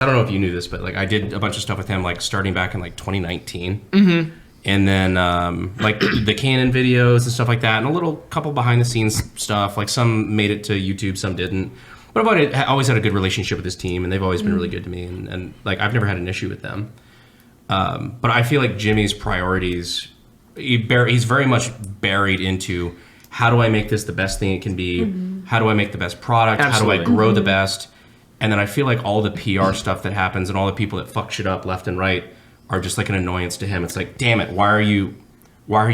I don't know if you knew this, but like I did a bunch of stuff with him, like starting back in like 2019. Mm-hmm. And then like the Canon videos and stuff like that, and a little couple behind the scenes stuff. Like some made it to YouTube, some didn't. But I always had a good relationship with his team, and they've always been really good to me. And like I've never had an issue with them. But I feel like Jimmy's priorities, he's very much buried into how do I make this the best thing it can be? Mm-hmm. How do I make the best product? Absolutely. How do I grow the best? And then I feel like all the PR stuff that happens and all the people that fuck shit up left and right are just like an annoyance to him. It's like, damn it, why are you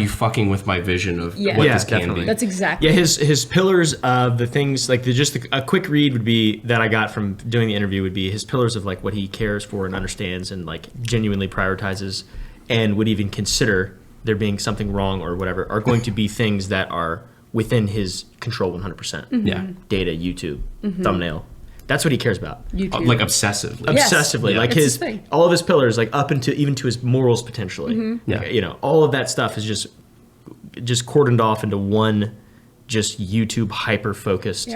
fucking with my vision of what this can definitely. be? That's exactly. Yeah, his pillars of the things, like a quick read would be that I got from doing the interview would be his pillars of like what he cares for and understands and like genuinely prioritizes and would even consider there being something wrong or whatever are going to be things that are within his control 100%. Mm-hmm. Yeah. Data, YouTube, thumbnail. That's what he cares about. YouTube. Like obsessively. Yes. Obsessively. Yeah. Like It's his thing. all of his pillars, like up into even to his morals potentially. Mm-hmm. Yeah. Like, you know, all of that stuff is just cordoned off into one just YouTube hyper focused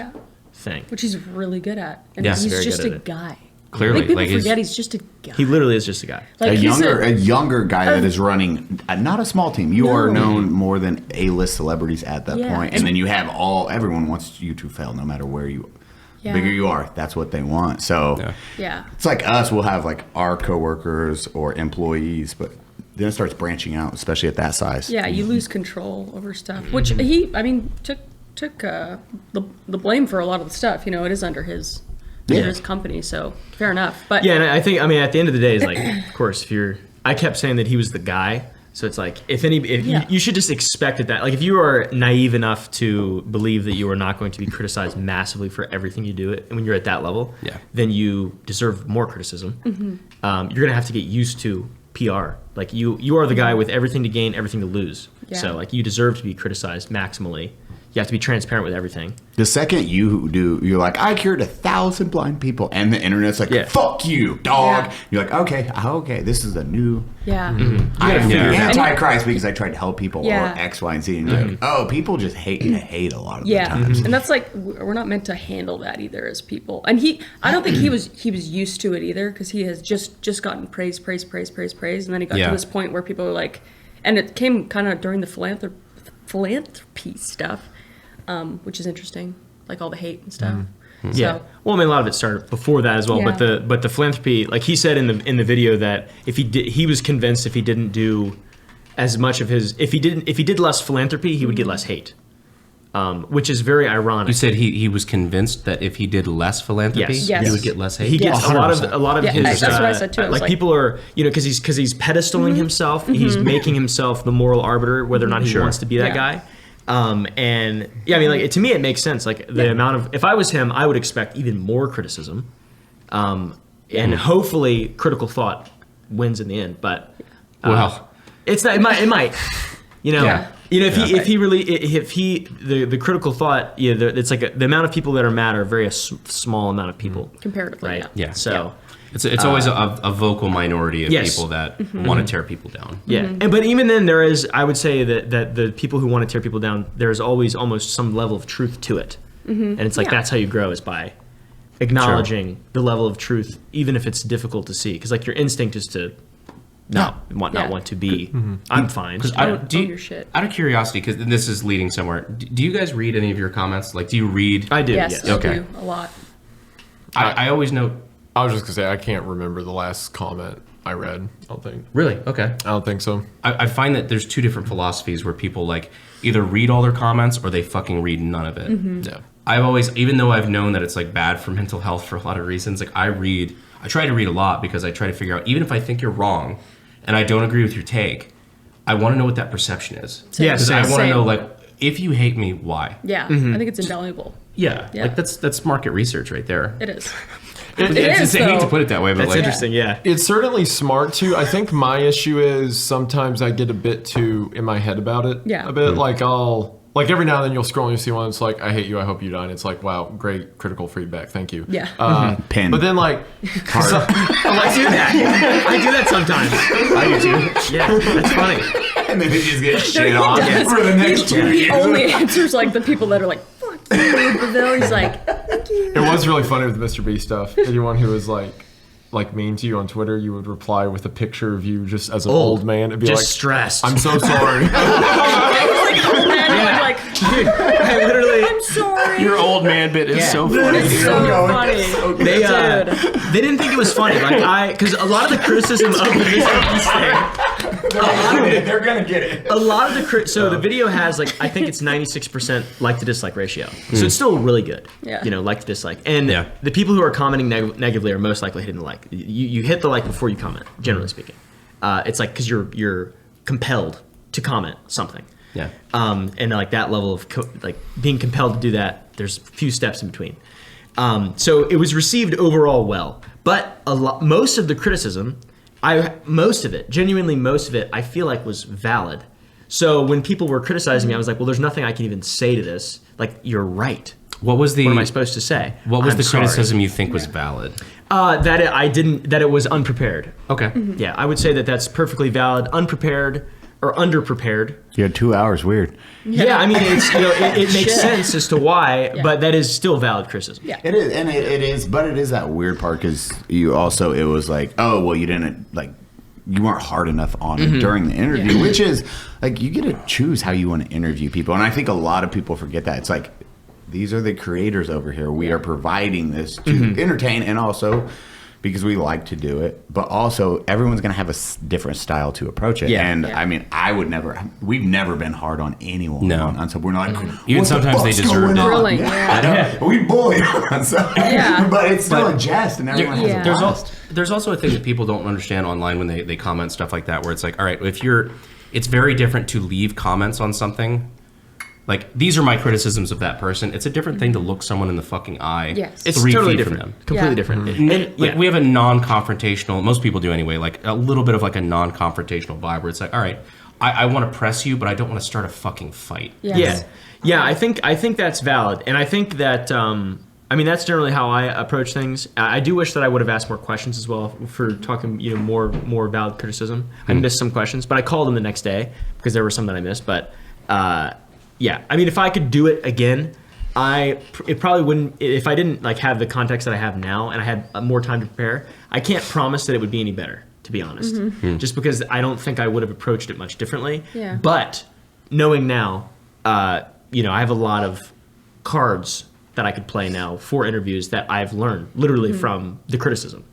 thing. Which he's really good at. And Yes, he's very just good a at it. guy. Clearly, I think people like his- forget he's just a guy. He literally is just a guy. Like a he's younger guy that is running not a small team. You are known more than A-list celebrities at that Yeah. point. And then you have everyone wants you to fail no matter where you Yeah. bigger you are. That's what they want. So Yeah. it's like us, we'll have like our coworkers or employees, but then it starts branching out, especially at that size. Yeah, you lose control over stuff. Which he, I mean, took the blame for a lot of the stuff. You know, it is under his company, so fair enough. But Yeah, and I think, I mean, at the end of the day, it's like, of course, I kept saying that he was the guy. So it's like, you should just expect it that, like, if you are naive enough to believe that you are not going to be criticized massively for everything you do, and when you're at that level, then you deserve more criticism. You're going to have to get used to PR. Like, you are the guy with everything to gain, everything to lose. Yeah. So, like, you deserve to be criticized maximally. You have to be transparent with everything. The second you're like, I cured 1,000 blind people, and the internet's like, fuck you, dog. Yeah. You're like, okay, this is a new. yeah. I am figure it out. antichrist because I tried to help people or X, Y, and Z. And you're like, oh, people just hate a lot of the times. And that's like we're not meant to handle that either as people. And I don't think he was used to it either because he has just gotten praise, and then he got to this point where people were like, and it came kind of during the philanthropy stuff. Which is interesting, like all the hate and stuff. So, Yeah. Well, I mean, a lot of it started before that as well. Yeah. But the philanthropy, like he said in the video that if he was convinced if he didn't do as much of his, if he did less philanthropy, he would get less hate. Which is very ironic. You said he was convinced that if he did less philanthropy, Yes. he would get less hate. He gets a lot of Yeah, his. that's what I said too. I was like like- people are, you know, because he's pedestaling himself. He's making himself the moral arbiter, whether or not he wants to be that guy. And yeah, I mean, like to me, it makes sense. Like the amount of, if I was him, I would expect even more criticism, and hopefully, critical thought wins in the end. But Well, it's not. It might. You know. Yeah. You know, if he the critical thought, it's like the amount of people that are mad are a very small amount of people comparatively, right? Yeah. So. It's always a vocal minority of people that want to tear people down. Yeah, but even then, there is, I would say that the people who want to tear people down, there is always almost some level of truth to it, and it's like that's how you grow, is by acknowledging the level of truth, even if it's difficult to see. Because like your instinct is to not want to be. I'm fine. Own your shit. Out of curiosity, because this is leading somewhere. Do you guys read any of your comments? Like, do you read? I do. Yes, Yes. I Okay. do a lot. I always know. I was just gonna say I can't remember the last comment I read. I don't think. Really? Okay. I don't think so. I find that there's two different philosophies where people like either read all their comments or they fucking read none of it. Yeah. I've always, even though I've known that it's like bad for mental health for a lot of reasons, like I try to read a lot because I try to figure out, even if I think you're wrong and I don't agree with your take, I want to know what that perception is. Yeah, Because I same. want to know, like, if you hate me, why? Yeah, I think it's invaluable. Yeah. Yeah. Like that's market research right there. It is. I hate though. to put it that way, but That's like, interesting. Yeah. It's certainly smart too. I think my issue is sometimes I get a bit too in my head about it. Yeah. A bit like every now and then you'll scroll and you see one that's like, I hate you, I hope you die. And it's like, wow, great critical feedback. Thank you. Yeah. Pen. But then like, I do that. I do that sometimes. I do too. Yeah, that's funny. and then they just get No, shit he on does. for the next 2 He years. only answers like the people that are like, fuck you, Oompaville. He's like, thank you. it was really funny with the MrBeast stuff. Anyone who was like, like mean to you on Twitter, you would reply with a picture of you just as an old man. It'd be just like, stressed. I'm so sorry. I literally. I'm sorry. Your old man bit is so funny. It's so funny. They didn't think it was funny. Like because a lot of the criticism of the MrBeast thing. They're gonna get it. A lot of the the video has like I think it's 96% like to dislike ratio, so it's still really good. Yeah. Like to dislike, and the people who are commenting negatively are most likely hitting the like. You hit the like before you comment. Generally speaking, it's like because you're compelled to comment something. Yeah. And like that level of like being compelled to do that, there's a few steps in between. So it was received overall well, but most of the criticism, genuinely most of it, I feel like was valid. So when people were criticizing me, I was like, well, there's nothing I can even say to this. Like, you're right. What am I supposed to say? What was I'm the sorry. criticism you think was valid? That it was unprepared. Okay. Yeah, I would say that that's perfectly valid. Unprepared or underprepared. You had 2 hours. Weird. Yeah, I mean, it's it makes sense as to why, but that is still valid criticism. Yeah. It is, and it is, but it is that weird part because it was like, oh, well, you didn't like. You weren't hard enough on it during the interview, which is like you get to choose how you want to interview people. And I think a lot of people forget that. It's like, these are the creators over here. We are providing this to entertain and also because we like to do it. But also, everyone's going to have a different style to approach it. Yeah. And I mean, we've never been hard on anyone. No. On something. We're not like, Even what sometimes the they fuck's deserved going it. on? Really, Yeah. We bully on something. Yeah. But it's still a jest and everyone has a blast. There's also a thing that people don't understand online when they comment stuff like that, where it's like, all right, it's very different to leave comments on something. Like, these are my criticisms of that person. It's a different thing to look someone in the fucking eye. Yes. It's 3 totally feet from different. them. Completely different. And, like, we have a non-confrontational, most people do anyway, like a little bit of like a non-confrontational vibe where it's like, all right, I want to press you, but I don't want to start a fucking fight. Yes. Yeah. I think that's valid, and I think that that's generally how I approach things. I do wish that I would have asked more questions as well for talking, more valid criticism. I missed some questions, but I called them the next day because there were some that I missed. But yeah, I mean, if I could do it again, it probably wouldn't. If I didn't like have the context that I have now and I had more time to prepare, I can't promise that it would be any better. To be honest, just because I don't think I would have approached it much differently. Yeah. But knowing now, I have a lot of cards that I could play now for interviews that I've learned literally from the criticism.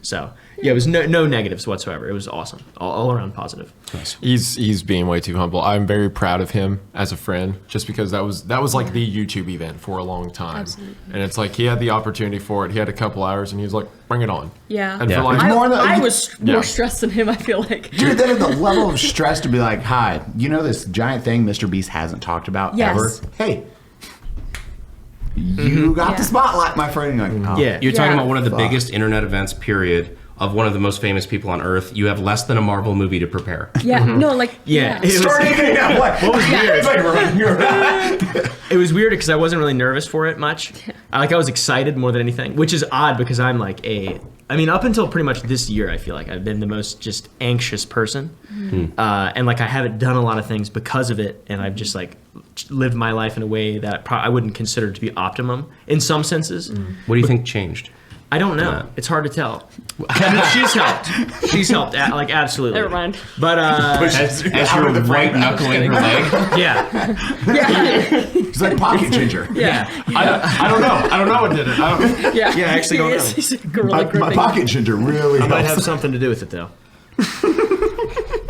So yeah, it was no negatives whatsoever. It was awesome, all around positive. Nice. He's being way too humble. I'm very proud of him as a friend, just because that was like the YouTube event for a long time. Absolutely. And it's like he had the opportunity for it. He had a couple hours, and he was like, "Bring it on." Yeah. And Yeah. for like, I was more stressed than him, I feel like. Dude, that is the level of stress to be like, hi, this giant thing MrBeast hasn't talked about Yes. ever? Hey, you got the Yeah. spotlight, my friend. You're like, oh. Yeah. You're talking Yeah. about one of the Fuck. biggest internet events, period, of one of the most famous people on earth. You have less than a Marvel movie to prepare. Yeah. No, like. Yeah. Yeah. What was weird? It was weird because I wasn't really nervous for it much. I was excited more than anything, which is odd because I'm like up until pretty much this year, I feel like I've been the most just anxious person. And like I haven't done a lot of things because of it. And I've just like lived my life in a way that I wouldn't consider to be optimum in some senses. What do you think changed? I don't know. Yeah. It's hard to tell. I mean, she's helped. She's helped, like absolutely. Never mind. But As you're white knuckling her leg. yeah, He's like pocket ginger. yeah. I don't know. I don't know what did it. I don't, Yeah. Yeah, I actually don't know. He's gorilla My gripping. pocket ginger really Might helps. have something to do with it though.